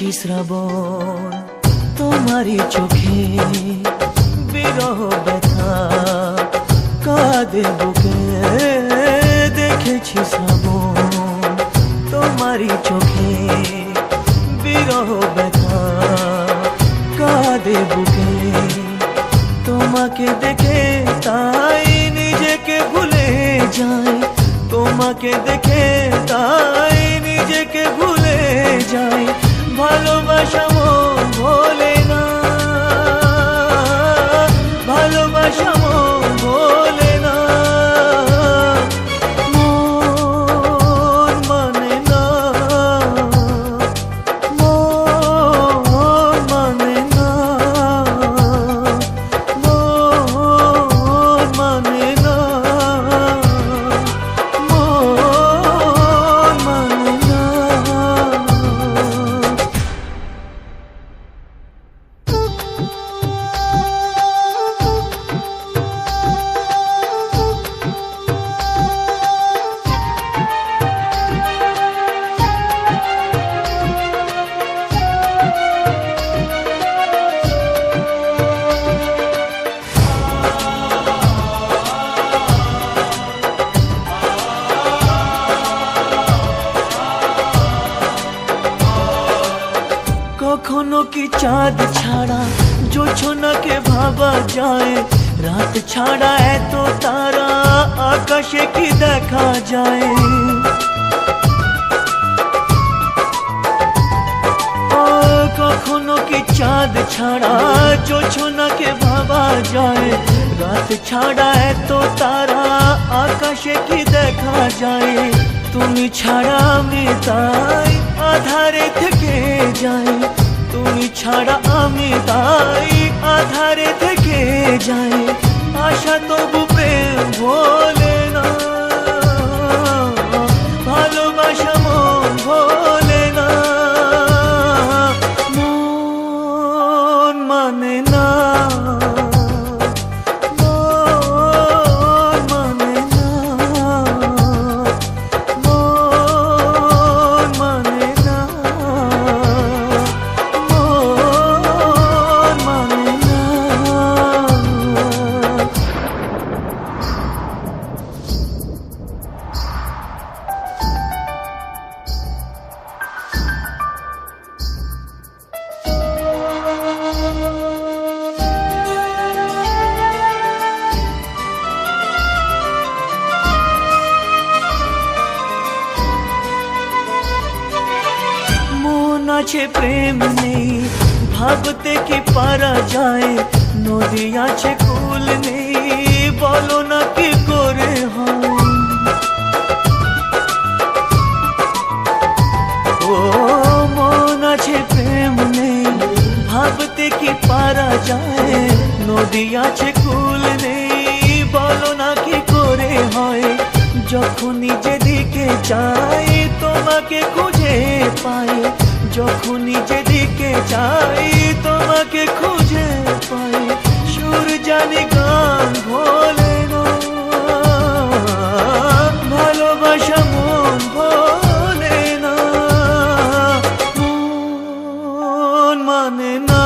দেখেছি শ্রাবণ তোমারই চোখে বিরহ ব্যথা কাঁদে বুকে দেখেছি শ্রাবণ তোমারই চোখে বিরহ ব্যথা কাঁদে বুকে তোমাকে দেখে তাই নিজেকে ভুলে যাই তোমাকে দেখে তাই নিজেকে ভুলে যাই ভালোবাসা মন ভোলে না ভালোবাসা মন ভোলে না মন মানে না মন মানে না মন মানে না মন মানে না। কখনো কি চাঁদ ছাড়া জোছনাকে ভাবা যায় রাত ছাড়া এত তারা আকাশে কি দেখা যায় কখনো কি চাঁদ ছাড়া জোছনাকে ভাবা যায় রাত ছাড়া এত তারা আকাশে কি দেখা যায় তুমি ছাড়া আমি তাই আধারে থেকে যাই তুমি ছাড়া আমি তাই আধারে থেকে যাই আশা তবু প্রেম ভোলে না ভালোবাসা মন ভোলে না মন মানে না মন মানে না মন মানে না মন মানে না। মন আছে প্রেম নেই ভাবতে কি পারা যায় নদী আছে কুল নেই বলো না কি করে হয় ও মন আছে প্রেম নেই ভাবতে কি পারা যায় নদী আছে কুল নেই বলো না কি করে হয় যখনই যেদিকে চাই তোমাকে খুঁজে পাই যখনই যেদিকে চাই তোমাকে খুঁজে পাই সুর জানি গান ভোলে না ভালোবাসা মন ভোলে না মন মানে না